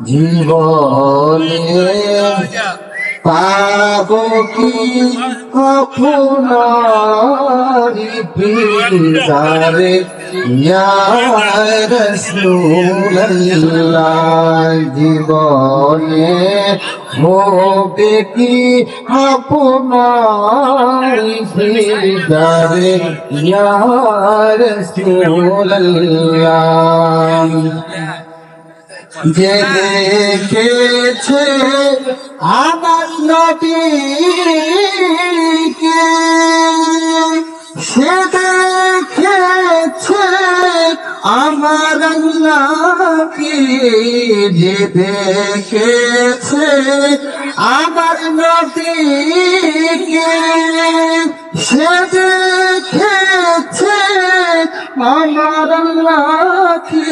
জীবনে পাবো কি আপনারি পিতারে ইয়া রাসূলুল্লাহ। জীবনে হবে কি আপনারি পিতারে ইয়া রাসূলুল্লাহ। যে দেখেছে আমার নবীকে, সে দেখেছে আমার আল্লাহকে। যে দেখেছে আমার নবীকে, সে দেখেছে আমার আল্লাহকে।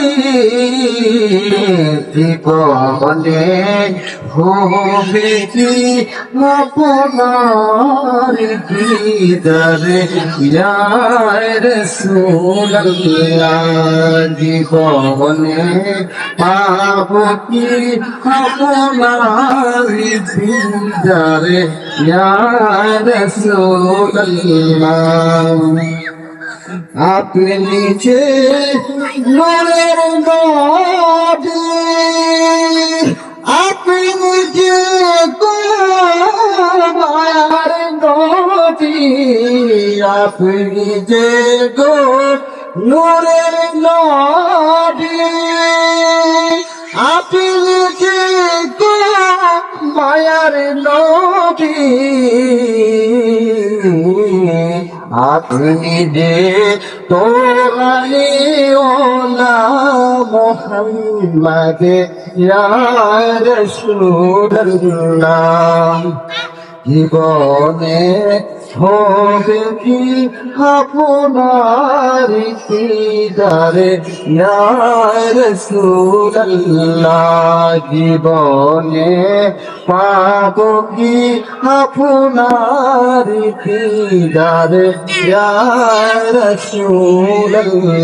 জীবনে হবে কি আপনার দিদারে ইয়া রাসূলুল্লাহ। জীবনে পাবো কি আপনার দিদারে ইয়া রাসূলুল্লাহ। আপনি যে নূরের নবী, আপনি যে মায়ার নবী, আপনি যে নূরের নবী, আপনি যে মায়ার নবী। আপনি যে তোরালিওলা মুহাম্মদ ইয়া রাসূলুল্লাহ। জীবনে হবে কি আপনার দিদারে ইয়া রাসূলুল্লাহ। জীবনে পাবো কি আপনার দিদারে ইয়া রাসূলুল্লাহ।